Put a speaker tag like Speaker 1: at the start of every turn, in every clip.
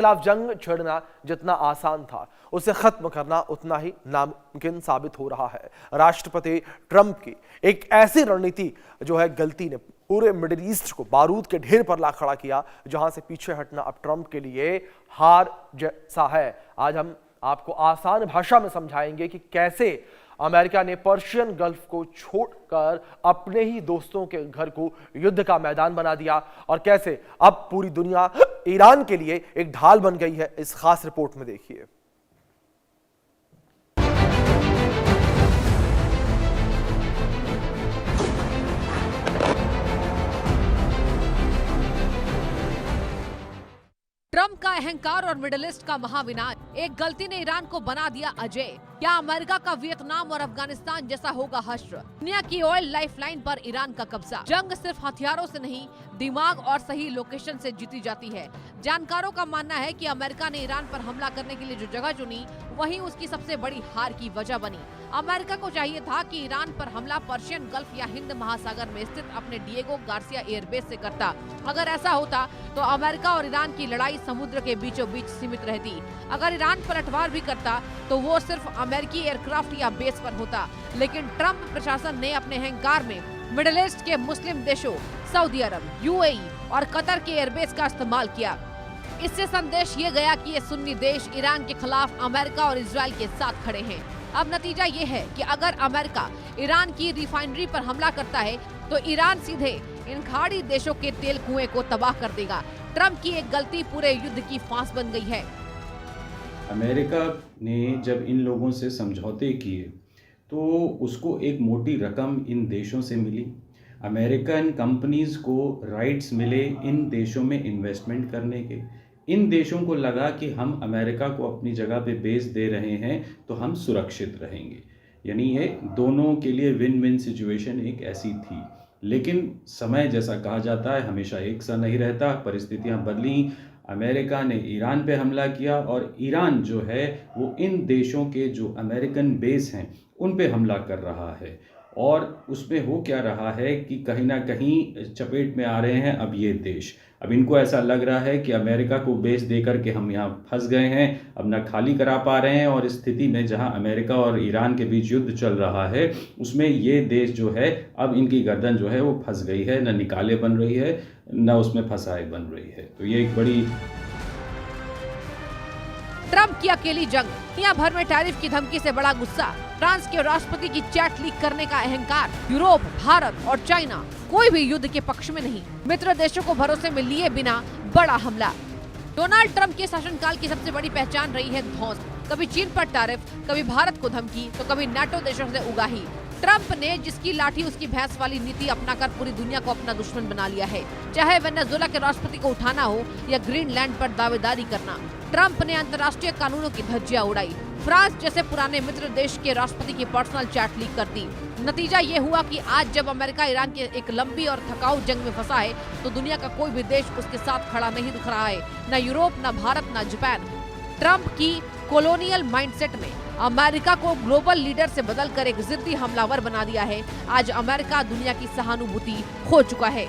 Speaker 1: खिलाफ जंग छेड़ना जितना आसान था, उसे खत्म करना उतना ही नामुमकिन साबित हो रहा है। राष्ट्रपति ट्रंप की एक ऐसी रणनीति जो है गलती ने पूरे मिडिल ईस्ट को बारूद के ढेर पर ला खड़ा किया, जहां से पीछे हटना अब ट्रंप के लिए हार जैसा है। आज हम आपको आसान भाषा में समझाएंगे कि कैसे अमेरिका ने पर्शियन गल्फ को छोड़कर अपने ही दोस्तों के घर को युद्ध का मैदान बना दिया और कैसे अब पूरी दुनिया ईरान के लिए एक ढाल बन गई है। इस खास रिपोर्ट में देखिए।
Speaker 2: ट्रंप का अहंकार और मिडिल ईस्ट का महाविनाश, एक गलती ने ईरान को बना दिया अजय। क्या अमेरिका का वियतनाम और अफगानिस्तान जैसा होगा हश्र? दुनिया की ऑयल लाइफलाइन पर ईरान का कब्जा। जंग सिर्फ हथियारों से नहीं, दिमाग और सही लोकेशन से जीती जाती है। जानकारों का मानना है कि अमेरिका ने ईरान पर हमला करने के लिए जो जगह चुनी, वही उसकी सबसे बड़ी हार की वजह बनी। अमेरिका को चाहिए था कि ईरान पर हमला पर्शियन गल्फ या हिंद महासागर में स्थित अपने डिएगो गार्सिया एयरबेस से करता। अगर ऐसा होता तो अमेरिका और ईरान की लड़ाई समुद्र के बीचों बीच सीमित रहती। अगर ईरान पलटवार भी करता तो वो सिर्फ अमेरिकी एयरक्राफ्ट या बेस पर होता। लेकिन ट्रंप प्रशासन ने अपने अहंकार में मिडिल ईस्ट के मुस्लिम देशों सऊदी अरब, यूएई और कतर के एयरबेस का इस्तेमाल किया। इससे संदेश ये गया कि ये सुन्नी देश ईरान के खिलाफ अमेरिका और इजराइल के साथ खड़े हैं। अब नतीजा ये है कि अगर अमेरिका ईरान की रिफाइनरी पर हमला करता है तो ईरान सीधे इन खाड़ी देशों के तेल कुएं को तबाह कर देगा। ट्रंप की एक गलती पूरे युद्ध की फांस बन गई है।
Speaker 3: अमेरिका ने जब इन लोगों से समझौते किए तो उसको एक मोटी रकम इन देशों से मिली। अमेरिकन कंपनीज को राइट्स मिले इन देशों में इन्वेस्टमेंट करने के। इन देशों को लगा कि हम अमेरिका को अपनी जगह पे बेस दे रहे हैं तो हम सुरक्षित रहेंगे। यानी ये दोनों के लिए विन विन सिचुएशन एक ऐसी थी। लेकिन समय जैसा कहा जाता है हमेशा एक सा नहीं रहता, परिस्थितियां बदली। अमेरिका ने ईरान पे हमला किया और ईरान जो है वो इन देशों के जो अमेरिकन बेस हैं उन पे हमला कर रहा है। और उसमें हो क्या रहा है कि कहीं ना कहीं चपेट में आ रहे हैं अब ये देश। अब इनको ऐसा लग रहा है कि अमेरिका को बेस देकर के हम यहाँ फंस गए हैं, अब ना खाली करा पा रहे हैं। और इस स्थिति में जहाँ अमेरिका और ईरान के बीच युद्ध चल रहा है उसमें ये देश जो है अब इनकी गर्दन जो है वो फंस गई है, न निकाले बन रही है न उसमें फंसाए बन रही है। तो ये एक बड़ी
Speaker 2: ट्रंप की अकेली जंग, दुनिया भर में टैरिफ की धमकी से बड़ा गुस्सा, फ्रांस के राष्ट्रपति की चैट लीक करने का अहंकार, यूरोप, भारत और चाइना कोई भी युद्ध के पक्ष में नहीं, मित्र देशों को भरोसे में लिए बिना बड़ा हमला। डोनाल्ड ट्रंप के शासनकाल की सबसे बड़ी पहचान रही है धौंस। कभी चीन पर टैरिफ, कभी भारत को धमकी तो कभी नाटो देशों से उगाही। ट्रंप ने जिसकी लाठी उसकी भैंस वाली नीति अपनाकर पूरी दुनिया को अपना दुश्मन बना लिया है। चाहे वेनेजुएला के राष्ट्रपति को उठाना हो या ग्रीनलैंड पर दावेदारी करना, ट्रंप ने अंतर्राष्ट्रीय कानूनों की धज्जियां उड़ाई। फ्रांस जैसे पुराने मित्र देश के राष्ट्रपति की पर्सनल चैट लीक कर दी। नतीजा ये हुआ कि आज जब अमेरिका ईरान के एक लंबी और थकाऊ जंग में फंसा है तो दुनिया का कोई भी देश उसके साथ खड़ा नहीं दिख रहा है, न यूरोप, न भारत, न जापान। ट्रंप की कॉलोनियल माइंडसेट में अमेरिका को ग्लोबल लीडर से बदलकर एक जिद्दी हमलावर बना दिया है। आज अमेरिका दुनिया की सहानुभूति खो चुका है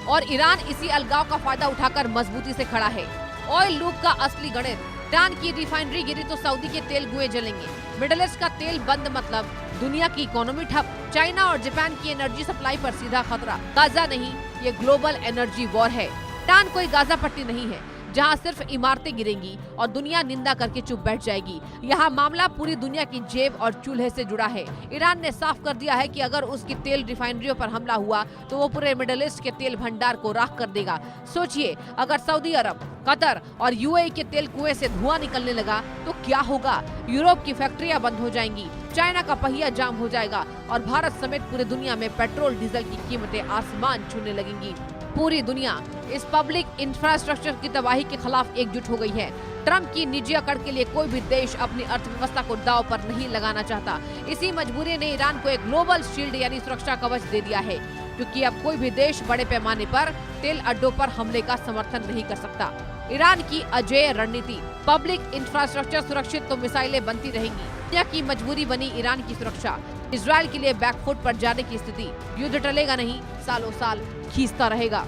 Speaker 2: और ईरान इसी अलगाव का फायदा उठाकर मजबूती से खड़ा है। ऑयल लूप का असली गणित, ईरान की रिफाइनरी गिरी तो सऊदी के तेल कुएं जलेंगे। मिडिल ईस्ट का तेल बंद मतलब दुनिया की इकोनॉमी ठप। चाइना और जापान की एनर्जी सप्लाई पर सीधा खतरा। गाजा नहीं, ये ग्लोबल एनर्जी वॉर है। ईरान कोई गाजा पट्टी नहीं है जहां सिर्फ इमारतें गिरेंगी और दुनिया निंदा करके चुप बैठ जाएगी। यहाँ मामला पूरी दुनिया की जेब और चूल्हे से जुड़ा है। ईरान ने साफ कर दिया है कि अगर उसकी तेल रिफाइनरियों पर हमला हुआ तो वो पूरे मिडिल ईस्ट के तेल भंडार को राख कर देगा। सोचिए, अगर सऊदी अरब, कतर और यूएई के तेल कुएं से धुआं निकलने लगा तो क्या होगा? यूरोप की फैक्ट्रियां बंद हो जाएंगी, चाइना का पहिया जाम हो जाएगा और भारत समेत पूरी दुनिया में पेट्रोल डीजल की कीमतें आसमान छूने लगेंगी। पूरी दुनिया इस पब्लिक इंफ्रास्ट्रक्चर की तबाही के खिलाफ एकजुट हो गई है। ट्रंप की निजी अकड़ के लिए कोई भी देश अपनी अर्थव्यवस्था को दांव पर नहीं लगाना चाहता। इसी मजबूरी ने ईरान को एक ग्लोबल शील्ड यानी सुरक्षा कवच दे दिया है, क्योंकि अब कोई भी देश बड़े पैमाने पर तेल अड्डों पर हमले का समर्थन नहीं कर सकता। ईरान की अजेय रणनीति, पब्लिक इंफ्रास्ट्रक्चर सुरक्षित तो मिसाइलें बनती रहेंगी। दुनिया की मजबूरी बनी ईरान की सुरक्षा। इजराइल के लिए बैकफुट पर जाने की स्थिति। युद्ध टलेगा नहीं, सालों साल खींचता रहेगा।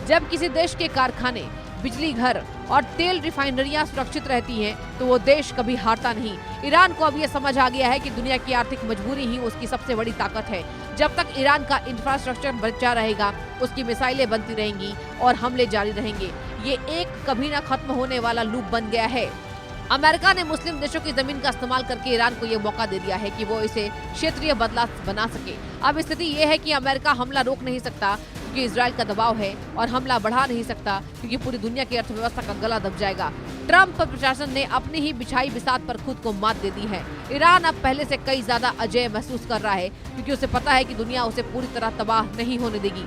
Speaker 2: जब किसी देश के कारखाने बिजली घर और तेल रिफाइनरियां सुरक्षित रहती हैं, तो वो देश कभी हारता नहीं। ईरान को अब ये समझ आ गया है कि दुनिया की आर्थिक मजबूरी ही उसकी सबसे बड़ी ताकत है। जब तक ईरान का इंफ्रास्ट्रक्चर बचा रहेगा, उसकी मिसाइलें बनती रहेंगी और हमले जारी रहेंगे। ये एक कभी न खत्म होने वाला लूप बन गया है। अमेरिका ने मुस्लिम देशों की जमीन का इस्तेमाल करके ईरान को ये मौका दे दिया है कि वो इसे क्षेत्रीय बदलाव बना सके। अब स्थिति ये है कि अमेरिका हमला रोक नहीं सकता क्योंकि इजराइल का दबाव है, और हमला बढ़ा नहीं सकता क्योंकि पूरी दुनिया की अर्थव्यवस्था का गला दब जाएगा। ट्रंप प्रशासन ने अपनी ही बिछाई बिसात पर खुद को मात दे दी है। ईरान अब पहले से कई ज्यादा अजेय महसूस कर रहा है क्योंकि उसे पता है कि दुनिया उसे पूरी तरह तबाह नहीं होने देगी।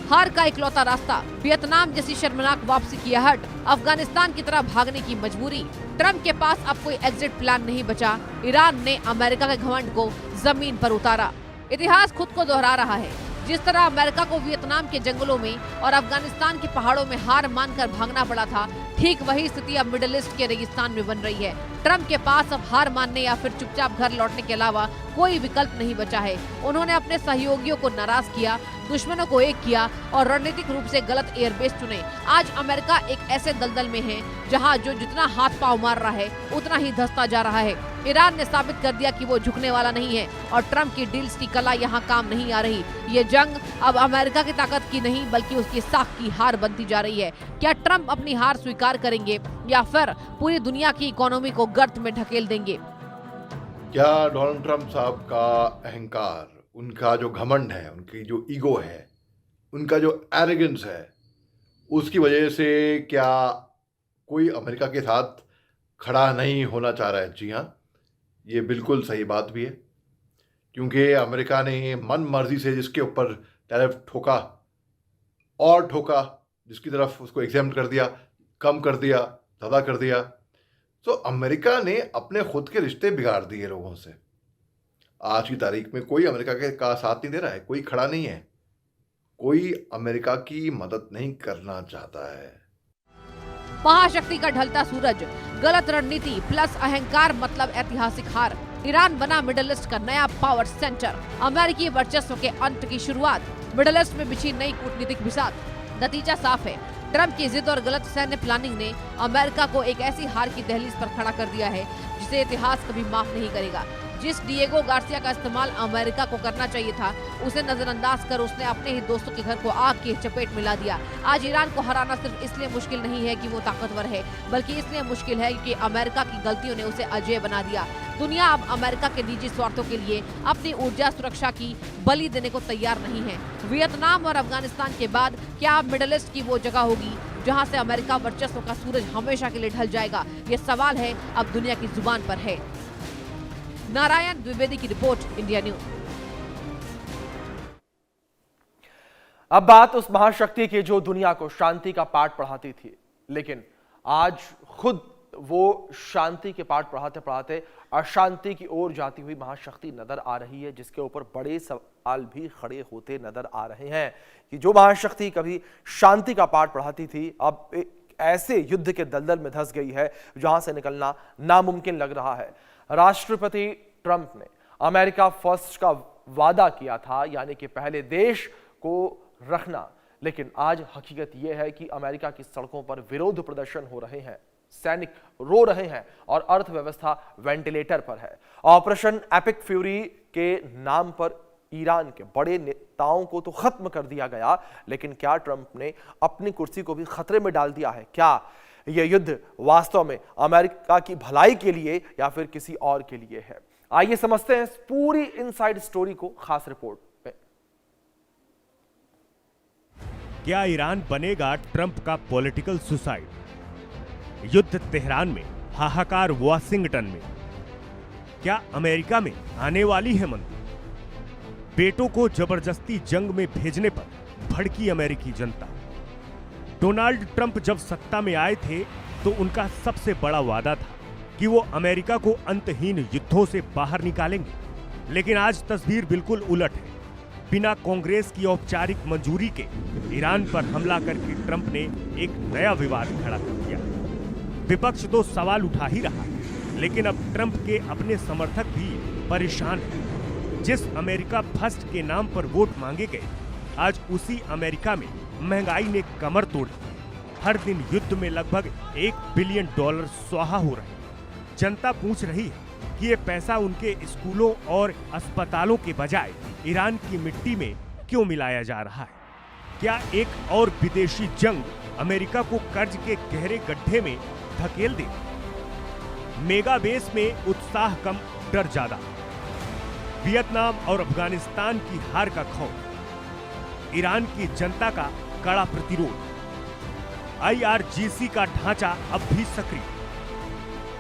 Speaker 2: हार का इकलौता रास्ता, वियतनाम जैसी शर्मनाक वापसी की आहट, अफगानिस्तान की तरह भागने की मजबूरी। ट्रंप के पास अब कोई एग्जिट प्लान नहीं बचा। ईरान ने अमेरिका के घमंड को जमीन पर उतारा। इतिहास खुद को दोहरा रहा है। जिस तरह अमेरिका को वियतनाम के जंगलों में और अफगानिस्तान के पहाड़ों में हार मानकर भागना पड़ा था, ठीक वही स्थिति अब मिडिल ईस्ट के रेगिस्तान में बन रही है। ट्रंप के पास अब हार मानने या फिर चुपचाप घर लौटने के अलावा कोई विकल्प नहीं बचा है। उन्होंने अपने सहयोगियों को नाराज किया, दुश्मनों को एक किया और रणनीतिक रूप से गलत एयरबेस चुने। आज अमेरिका एक ऐसे दलदल में है जहां जो जितना हाथ पांव मार रहा है उतना ही धंसता जा रहा है। ईरान ने साबित कर दिया कि वो झुकने वाला नहीं है और ट्रंप की डील्स की कला यहाँ काम नहीं आ रही। ये जंग अब अमेरिका की ताकत की नहीं बल्कि उसकी साख की हार बनती जा रही है। क्या ट्रंप अपनी हार स्वीकार करेंगे या फिर पूरी दुनिया की इकोनॉमी को गर्त में ढकेल देंगे?
Speaker 4: क्या डोनाल्ड ट्रंप साहब का अहंकार, उनका जो घमंड है, उनकी जो ईगो है, उनका जो एरोगेंस है, उसकी वजह से क्या कोई अमेरिका के साथ खड़ा नहीं होना चाह रहा है? जी हाँ, ये बिल्कुल सही बात भी है, क्योंकि अमेरिका ने मन मर्जी से जिसके ऊपर टैरिफ ठोका और ठोका, जिसकी तरफ उसको एग्जेम्प्ट कर दिया, कम कर दिया, ज़्यादा कर दिया, तो अमेरिका ने अपने खुद के रिश्ते बिगाड़ दिए लोगों से। आज की तारीख में कोई अमेरिका का साथ नहीं दे रहा है, कोई खड़ा नहीं है, कोई अमेरिका की मदद नहीं करना चाहता है।
Speaker 2: महाशक्ति का ढलता सूरज, गलत रणनीति प्लस अहंकार मतलब ऐतिहासिक हार। ईरान बना मिडिल ईस्ट का नया पावर सेंटर। अमेरिकी वर्चस्व के अंत की शुरुआत। मिडिल ईस्ट में बिछी नई कूटनीतिक बिसात। नतीजा साफ है, ट्रंप की जिद और गलत सैन्य प्लानिंग ने अमेरिका को एक ऐसी हार की दहलीज पर खड़ा कर दिया है जिसे इतिहास कभी माफ नहीं करेगा। जिस डिएगो गार्सिया का इस्तेमाल अमेरिका को करना चाहिए था, उसे नजरअंदाज कर उसने अपने ही दोस्तों के घर को आग की चपेट में ला दिया। आज ईरान को हराना सिर्फ इसलिए मुश्किल नहीं है कि वो ताकतवर है, बल्कि इसलिए मुश्किल है कि अमेरिका की गलतियों ने उसे अजेय बना दिया। दुनिया अब अमेरिका के निजी स्वार्थों के लिए अपनी ऊर्जा सुरक्षा की बलि देने को तैयार नहीं है। वियतनाम और अफगानिस्तान के बाद क्या अब मिडिल ईस्ट की वो जगह होगी जहां से अमेरिका वर्चस्व का सूरज हमेशा के लिए ढल जाएगा? ये सवाल है अब दुनिया की जुबान पर है। नारायण द्विवेदी की रिपोर्ट, इंडिया न्यूज।
Speaker 1: अब बात उस महाशक्ति की जो दुनिया को शांति का पाठ पढ़ाती थी, लेकिन आज खुद वो शांति के पाठ पढ़ाते पढ़ाते अशांति की ओर जाती हुई महाशक्ति नजर आ रही है, जिसके ऊपर बड़े सवाल भी खड़े होते नजर आ रहे हैं कि जो महाशक्ति कभी शांति का पाठ पढ़ाती थी, अब एक ऐसे युद्ध के दलदल में धंस गई है जहां से निकलना नामुमकिन लग रहा है। राष्ट्रपति ट्रंप ने अमेरिका फर्स्ट का वादा किया था, यानी कि पहले देश को रखना, लेकिन आज हकीकत यह है कि अमेरिका की सड़कों पर विरोध प्रदर्शन हो रहे हैं, सैनिक रो रहे हैं और अर्थव्यवस्था वेंटिलेटर पर है। ऑपरेशन एपिक फ्यूरी के नाम पर ईरान के बड़े नेताओं को तो खत्म कर दिया गया, लेकिन क्या ट्रंप ने अपनी कुर्सी को भी खतरे में डाल दिया है? क्या यह युद्ध वास्तव में अमेरिका की भलाई के लिए या फिर किसी और के लिए है? आइए समझते हैं इस पूरी इनसाइड स्टोरी को खास रिपोर्ट में।
Speaker 5: क्या ईरान बनेगा ट्रंप का पॉलिटिकल सुसाइड? युद्ध तेहरान में, हाहाकार वाशिंगटन में। क्या अमेरिका में आने वाली है मंदी? बेटों को जबरदस्ती जंग में भेजने पर भड़की अमेरिकी जनता। डोनाल्ड ट्रंप जब सत्ता में आए थे तो उनका सबसे बड़ा वादा था कि वो अमेरिका को अंतहीन युद्धों से बाहर निकालेंगे, लेकिन आज तस्वीर बिल्कुल उलट है। बिना कांग्रेस की औपचारिक मंजूरी के ईरान पर हमला करके ट्रंप ने एक नया विवाद खड़ा कर दिया। विपक्ष तो सवाल उठा ही रहा है, लेकिन अब ट्रंप के अपने समर्थक भी परेशान हैं। जिस अमेरिका फर्स्ट के नाम पर वोट मांगे गए, आज उसी अमेरिका में महंगाई ने कमर तोड़ दी। हर दिन युद्ध में लगभग $1 बिलियन स्वाहा हो रहे हैं। जनता पूछ रही है कि ये पैसा उनके स्कूलों और अस्पतालों के बजाय ईरान की मिट्टी में क्यों मिलाया जा रहा है। क्या एक और विदेशी जंग अमेरिका को कर्ज के गहरे गड्ढे में धकेल दे? मेगा बेस में उत्साह कम, डर ज्यादा। वियतनाम और अफगानिस्तान की हार का खौफ, ईरान की जनता का कड़ा प्रतिरोध, IRGC का ढांचा अब भी सक्रिय।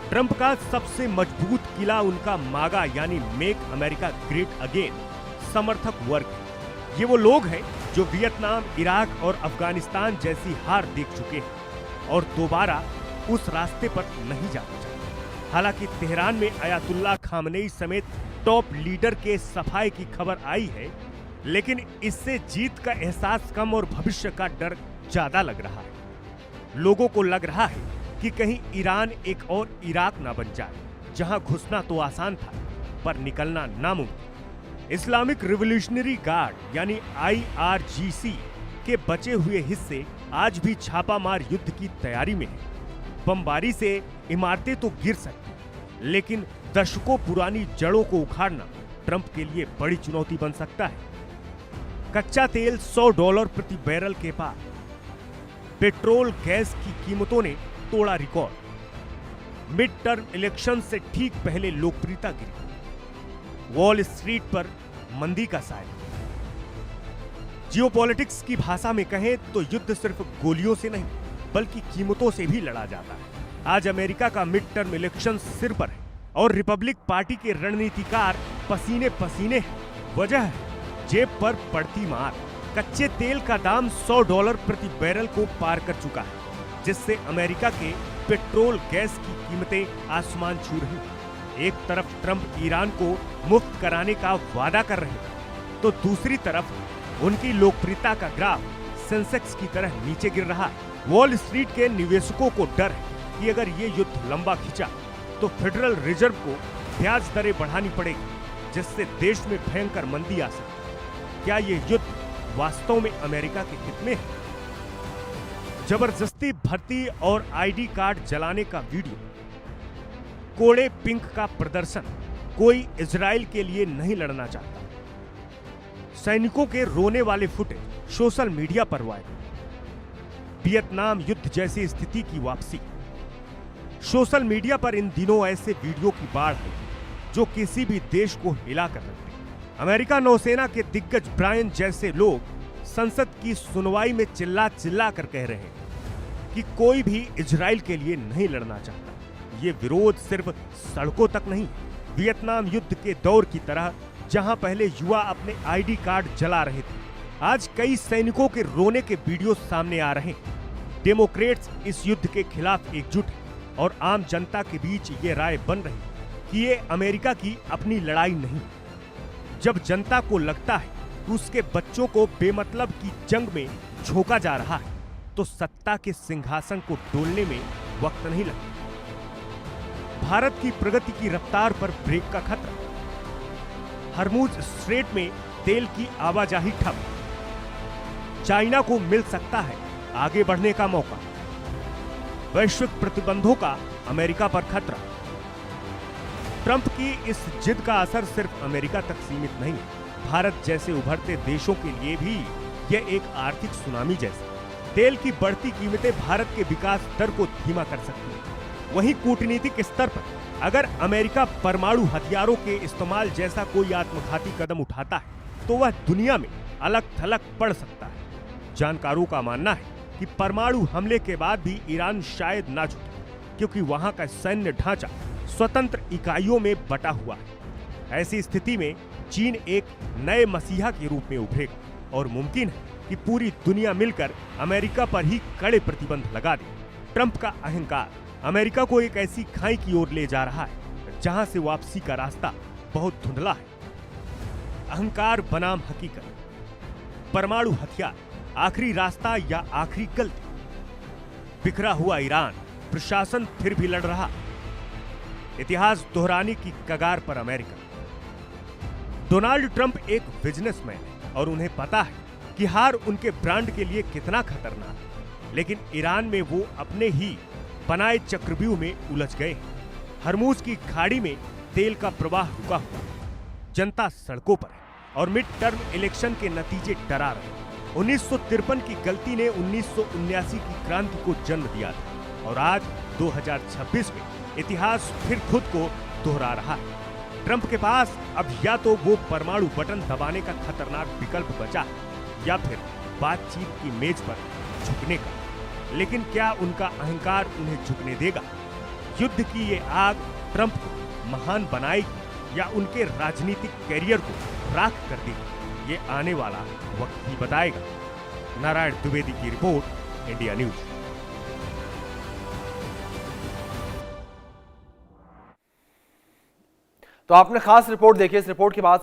Speaker 5: ट्रंप का सबसे मजबूत किला उनका मागा यानी मेक अमेरिका ग्रेट अगेन समर्थक वर्ग है। ये वो लोग हैं जो वियतनाम, इराक और अफगानिस्तान जैसी हार देख चुके हैं और दोबारा उस रास्ते पर नहीं जाना चाहते। हालांकि तेहरान में अयातुल्लाह खामनेई समेत टॉप लीडर के सफाए की खबर आई है, लेकिन इससे जीत का एहसास कम और भविष्य का डर ज्यादा लग रहा है। लोगों को लग रहा है कि कहीं ईरान एक और इराक ना बन जाए, जहां घुसना तो आसान था पर निकलना नामुमकिन। इस्लामिक रिवॉल्यूशनरी गार्ड यानी IRGC के बचे हुए हिस्से आज भी छापामार युद्ध की तैयारी में हैं। बमबारी से इमारतें तो गिर सकती, लेकिन दशकों पुरानी जड़ों को उखाड़ना ट्रंप के लिए बड़ी चुनौती बन सकता है। कच्चा तेल $100 प्रति बैरल के पार, पेट्रोल गैस की कीमतों ने तोड़ा रिकॉर्ड, मिड टर्म इलेक्शन से ठीक पहले लोकप्रियता गिरी, वॉल स्ट्रीट पर मंदी का साया। जियोपॉलिटिक्स की भाषा में कहें तो युद्ध सिर्फ गोलियों से नहीं बल्कि कीमतों से भी लड़ा जाता है। आज अमेरिका का मिड टर्म इलेक्शन सिर पर है और रिपब्लिक पार्टी के रणनीतिकार पसीने पसीने हैं। वजह है जेब पर पड़ती मार। कच्चे तेल का दाम $100 प्रति बैरल को पार कर चुका है, जिससे अमेरिका के पेट्रोल गैस की कीमतें आसमान छू रही हैं। एक तरफ ट्रंप ईरान को मुफ्त कराने का वादा कर रहे हैं, तो दूसरी तरफ उनकी लोकप्रियता का ग्राफ सेंसेक्स की तरह नीचे गिर रहा है। वॉल स्ट्रीट के निवेशकों को डर है कि अगर ये युद्ध लंबा खिंचा तो फेडरल रिजर्व को ब्याज दरें बढ़ानी पड़ेगी, जिससे देश में भयंकर मंदी आ सकती। क्या ये युद्ध वास्तव में अमेरिका के हित में है? जबरदस्ती भर्ती और ID कार्ड जलाने का वीडियो, कोड़े पिंक का प्रदर्शन, कोई इजराइल के लिए नहीं लड़ना चाहता। सैनिकों के रोने वाले फुटेज सोशल मीडिया पर वायरल। वियतनाम युद्ध जैसी स्थिति की वापसी। सोशल मीडिया पर इन दिनों ऐसे वीडियो की बाढ़ है जो किसी भी देश को हिला कर रखते हैं। अमेरिका नौसेना के दिग्गज ब्रायन जैसे लोग संसद की सुनवाई में चिल्ला चिल्ला कर कह रहे हैं कि कोई भी इजराइल के लिए नहीं लड़ना चाहता। ये विरोध सिर्फ सड़कों तक नहीं, वियतनाम युद्ध के दौर की तरह जहां पहले युवा अपने ID कार्ड जला रहे थे, आज कई सैनिकों के रोने के वीडियो सामने आ रहे हैं। डेमोक्रेट्स इस युद्ध के खिलाफ एकजुट हैं और आम जनता के बीच ये राय बन रही है कि ये अमेरिका की अपनी लड़ाई नहीं। जब जनता को लगता है कि उसके बच्चों को बेमतलब की जंग में झोंका जा रहा है, तो सत्ता के सिंहासन को डोलने में वक्त नहीं लगता। भारत की प्रगति की रफ्तार पर ब्रेक का खतरा। हरमुज स्ट्रेट में तेल की आवाजाही ठप। चाइना को मिल सकता है आगे बढ़ने का मौका। वैश्विक प्रतिबंधों का अमेरिका पर खतरा। ट्रंप की इस जिद का असर सिर्फ अमेरिका तक सीमित नहीं है, भारत जैसे उभरते देशों के लिए भी यह एक आर्थिक सुनामी जैसा। तेल की बढ़ती कीमतें भारत के विकास दर को धीमा कर सकती हैं। वहीं कूटनीतिक स्तर पर अगर अमेरिका परमाणु हथियारों के इस्तेमाल जैसा कोई आत्मघाती कदम उठाता है तो वह दुनिया में अलग थलग पड़ सकता है। जानकारों का मानना है कि परमाणु हमले के बाद भी ईरान शायद ना झुके, क्योंकि वहां का सैन्य ढांचा स्वतंत्र इकाइयों में बटा हुआ है। ऐसी स्थिति में चीन एक नए मसीहा के रूप में उभरेगा और मुमकिन है कि पूरी दुनिया मिलकर अमेरिका पर ही कड़े प्रतिबंध लगा दे। ट्रंप का अहंकार अमेरिका को एक ऐसी खाई की ओर ले जा रहा है जहां से वापसी का रास्ता बहुत धुंधला है। अहंकार बनाम हकीकत। परमाणु हथियार आखिरी रास्ता या आखिरी गलती? बिखरा हुआ ईरान, प्रशासन फिर भी लड़ रहा। इतिहास दोहराने की कगार पर अमेरिका। डोनाल्ड ट्रंप एक बिजनेसमैन है और उन्हें पता है कि हार उनके ब्रांड के लिए कितना खतरनाक है। लेकिन ईरान में वो अपने ही बनाए चक्रव्यूह में उलझ गए। हरमुज की खाड़ी में तेल का प्रवाह रुका हुआ, जनता सड़कों पर है और मिड टर्म इलेक्शन के नतीजे डरा रहे। 1953 की गलती ने 1979 की क्रांति को जन्म दिया था और आज 2026 में इतिहास फिर खुद को दोहरा रहा है। ट्रंप के पास अब या तो वो परमाणु बटन दबाने का खतरनाक विकल्प बचा है या फिर बातचीत की मेज पर झुकने का। लेकिन क्या उनका अहंकार उन्हें झुकने देगा? युद्ध की ये आग ट्रंप को महान बनाएगी या उनके राजनीतिक कैरियर को राख कर देगी? ये आने वाला वक्त ही बताएगा। नारायण द्विवेदी की रिपोर्ट, इंडिया न्यूज।
Speaker 1: तो आपने खास रिपोर्ट देखी। इस रिपोर्ट के बाद